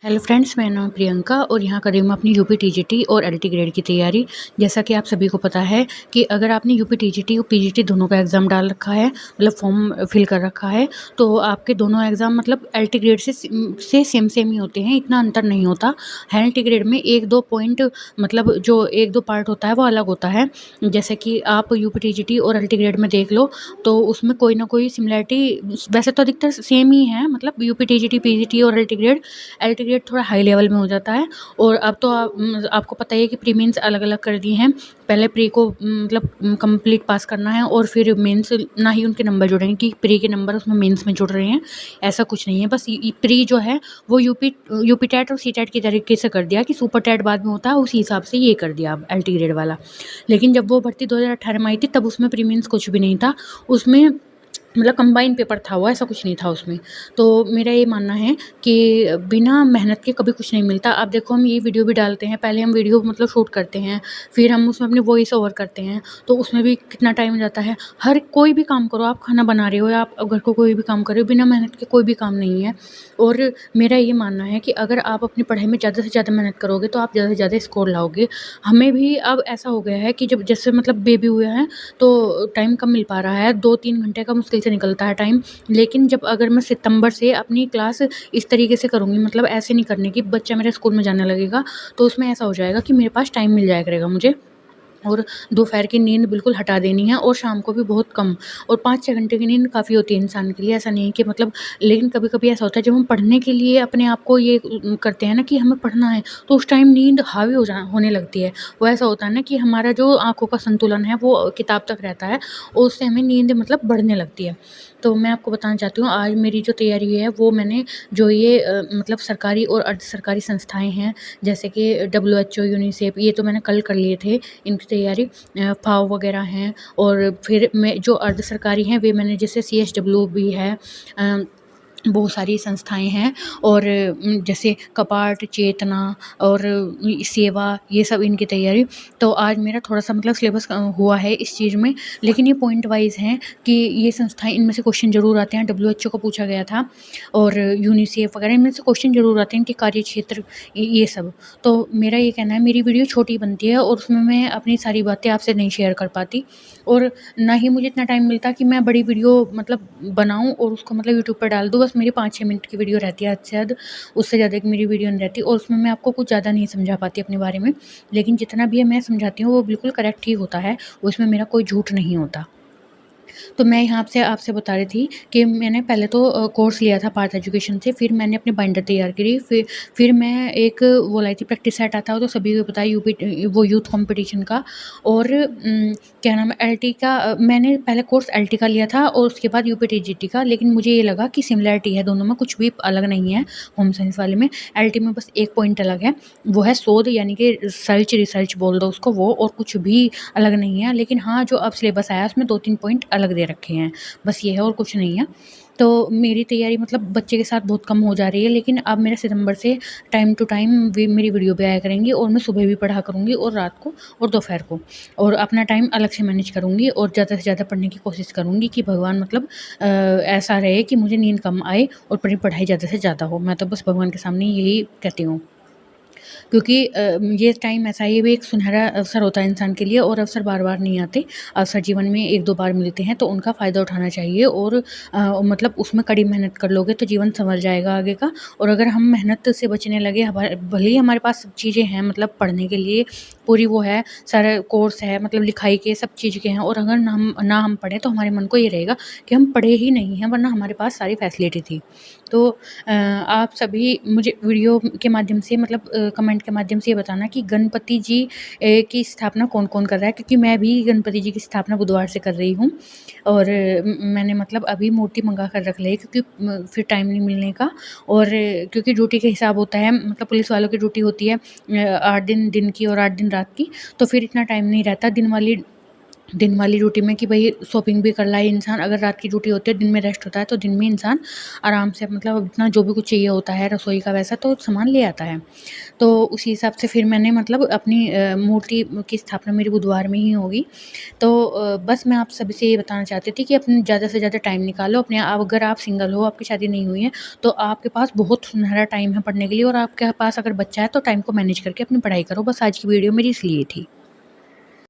Hello friends, मेरा नाम प्रियंका और यहाँ कर रही हूँ मैं अपनी यूपी टीजीटी और एलटी ग्रेड की तैयारी। जैसा कि आप सभी को पता है कि अगर आपने यूपी टीजीटी और पीजीटी दोनों का एग्ज़ाम डाल रखा है, मतलब फॉर्म फिल कर रखा है, तो आपके दोनों एग्ज़ाम मतलब एलटी ग्रेड से सेम ही होते हैं, इतना अंतर नहीं होता है। एलटी ग्रेड में 1-2 पॉइंट मतलब जो 1-2 पार्ट होता है वो अलग होता है। जैसे कि आप यूपी टीजीटी और एलटी ग्रेड में देख लो तो उसमें कोई ना कोई सिमिलैरिटी, वैसे तो अधिकतर सेम ही है, मतलब यूपी टीजीटी, पीजीटी और एलटी ग्रेड थोड़ा हाई लेवल में हो जाता है। और अब तो आपको पता ही है कि प्री मेंस अलग-अलग कर दिए हैं। पहले प्री को मतलब कंप्लीट पास करना है और फिर मेंस ना ही उनके नंबर जुड़ेंगे कि प्री के नंबर उसमें मेंस में जुड़ रहे हैं, ऐसा कुछ नहीं है। बस प्री जो है वो यूपी टेट और सी टेट की तरीके से कर दिया कि सुपर टेट बाद में होता है, उसी हिसाब से ये कर दिया अब एलटी ग्रेड वाला। लेकिन जब वो भर्ती 2018 में आई थी तब उसमें प्री मेंस कुछ भी नहीं था, उसमें मतलब कंबाइन पेपर था वो, ऐसा कुछ नहीं था उसमें। तो मेरा ये मानना है कि बिना मेहनत के कभी कुछ नहीं मिलता। अब देखो हम ये वीडियो भी डालते हैं, पहले हम वीडियो मतलब शूट करते हैं, फिर हम उसमें अपनी वॉइस ओवर करते हैं, तो उसमें भी कितना टाइम जाता है। हर कोई भी काम करो, आप खाना बना रहे हो या आप घर को कोई भी काम कर रहे हो, बिना मेहनत के कोई भी काम नहीं है। और मेरा ये मानना है कि अगर आप अपनी पढ़ाई में ज़्यादा से ज़्यादा मेहनत करोगे तो आप ज़्यादा से ज़्यादा स्कोर लाओगे। हमें भी अब ऐसा हो गया है कि जब जैसे मतलब बेबी हुए हैं तो टाइम कम मिल पा रहा है, 2-3 घंटे का मुश्किल से निकलता है टाइम। लेकिन जब अगर मैं सितंबर से अपनी क्लास इस तरीके से करूँगी, मतलब ऐसे नहीं करने की बच्चा मेरे स्कूल में जाने लगेगा, तो उसमें ऐसा हो जाएगा कि मेरे पास टाइम मिल जाया करेगा मुझे। और दोपहर की नींद बिल्कुल हटा देनी है और शाम को भी बहुत कम। और 5-6 घंटे की नींद काफ़ी होती है इंसान के लिए, ऐसा नहीं है कि मतलब। लेकिन कभी-कभी ऐसा होता है जब हम पढ़ने के लिए अपने आप को ये करते हैं ना कि हमें पढ़ना है, तो उस टाइम नींद हावी होने लगती है। वो ऐसा होता है ना कि हमारा जो आँखों का संतुलन है वो किताब तक रहता है और उससे हमें नींद मतलब बढ़ने लगती है। तो मैं आपको बताना चाहती हूँ आज मेरी जो तैयारी है वो मैंने जो ये मतलब सरकारी और अर्ध सरकारी संस्थाएँ हैं, जैसे कि डब्ल्यूएचओ, यूनिसेफ, ये तो मैंने कल कर लिए थे इनकी तैयारी। फाव वगैरह हैं और फिर मैं जो अर्ध सरकारी हैं वे मैंने, जैसे सीएचडब्ल्यू भी है, अ, बहुत सारी संस्थाएँ हैं। और जैसे कपाट, चेतना और सेवा, ये सब इनकी तैयारी। तो आज मेरा थोड़ा-सा मतलब सिलेबस हुआ है इस चीज़ में, लेकिन ये पॉइंट वाइज़ हैं कि ये संस्थाएँ, इनमें से क्वेश्चन ज़रूर आते हैं। डब्ल्यूएचओ का पूछा गया था और यूनिसेफ वगैरह, इनमें से क्वेश्चन ज़रूर आते हैं, इनके कार्यक्षेत्र ये सब। तो मेरा ये कहना है, मेरी वीडियो छोटी बनती है और उसमें मैं अपनी सारी बातें आपसे नहीं शेयर कर पाती और ना ही मुझे इतना टाइम मिलता कि मैं बड़ी वीडियो मतलब बनाऊँ और उसको मतलब यूट्यूब पर डाल दूँ। बस मेरी 5-6 मिनट की वीडियो रहती है हद से हद, उससे ज़्यादा की मेरी वीडियो नहीं रहती और उसमें मैं आपको कुछ ज़्यादा नहीं समझा पाती अपने बारे में। लेकिन जितना भी मैं समझाती हूँ वो बिल्कुल करेक्ट ही होता है, उसमें मेरा कोई झूठ नहीं होता। तो मैं यहाँ से आपसे बता रही थी कि मैंने पहले तो कोर्स लिया था पार्थ एजुकेशन से, फिर मैंने अपनी बाइंडर तैयार करी, फिर मैं एक वो लाई थी, प्रैक्टिस सेट आता है तो सभी को पता है, यूपी वो यूथ कंपटीशन का। और क्या नाम है, एलटी का, मैंने पहले कोर्स एलटी का लिया था और उसके बाद यूपी टीजीटी का। लेकिन मुझे ये लगा कि सिमिलैरिटी है दोनों में, कुछ भी अलग नहीं है होम साइंस वाले में। एलटी में बस एक पॉइंट अलग है, वो है शोध, यानी कि रिसर्च बोल दो उसको वो, और कुछ भी अलग नहीं है। लेकिन हाँ, जो अब सिलेबस आया उसमें 2-3 पॉइंट अलग दे रखे हैं, बस ये है और कुछ नहीं है। तो मेरी तैयारी मतलब बच्चे के साथ बहुत कम हो जा रही है, लेकिन अब मेरा सितंबर से टाइम टू टाइम मेरी वीडियो भी आया करेंगी और मैं सुबह भी पढ़ा करूँगी और रात को और दोपहर को, और अपना टाइम अलग से मैनेज करूँगी और ज़्यादा से ज़्यादा पढ़ने की कोशिश करूँगी कि भगवान मतलब ऐसा रहे कि मुझे नींद कम आए और पढ़ाई ज़्यादा से ज़्यादा हो। मैं तो बस भगवान के सामने यही कहती हूँ। क्योंकि ये टाइम ऐसा है, ये भी एक सुनहरा अवसर होता है इंसान के लिए और अवसर बार-बार नहीं आते। अवसर जीवन में 1-2 बार मिलते हैं तो उनका फ़ायदा उठाना चाहिए और मतलब उसमें कड़ी मेहनत कर लोगे तो जीवन सँवर जाएगा आगे का। और अगर हम मेहनत से बचने लगे, भले ही हमारे पास सब चीज़ें हैं, मतलब पढ़ने के लिए पूरी वो है, सारा कोर्स है, मतलब लिखाई के सब चीज़ के हैं, और अगर ना हम पढ़ें तो हमारे मन को ये रहेगा कि हम पढ़े ही नहीं हैं, वरना हमारे पास सारी फैसिलिटी थी। तो आप सभी मुझे वीडियो के माध्यम से मतलब कमेंट के माध्यम से ये बताना कि गणपति जी की स्थापना कौन-कौन कर रहा है? क्योंकि मैं भी गणपति जी की स्थापना बुधवार से कर रही हूँ और मैंने मतलब अभी मूर्ति मँगा कर रख ली है, क्योंकि फिर टाइम नहीं मिलने का। और क्योंकि ड्यूटी के हिसाब होता है, मतलब पुलिस वालों की ड्यूटी होती है 8 दिन दिन की और 8 दिन रात की, तो फिर इतना टाइम नहीं रहता दिन वाली दिन वाली ड्यूटी में कि भई शॉपिंग भी कर लाए इंसान, अगर रात की ड्यूटी होती है, दिन में रेस्ट होता है, तो दिन में इंसान आराम से मतलब अपना जो भी कुछ चाहिए होता है रसोई का वैसा तो सामान ले आता है। तो उसी हिसाब से फिर मैंने मतलब अपनी मूर्ति की स्थापना मेरी बुधवार में ही होगी। तो बस मैं आप सभी से ये बताना चाहती थी कि अपने ज़्यादा से ज़्यादा टाइम निकालो अपने आप, अगर आप सिंगल हो, आपकी शादी नहीं हुई है, तो आपके पास बहुत सुनहरा टाइम है पढ़ने के लिए, और आपके पास अगर बच्चा है तो टाइम को मैनेज करके अपनी पढ़ाई करो। बस आज की वीडियो मेरी इसलिए थी।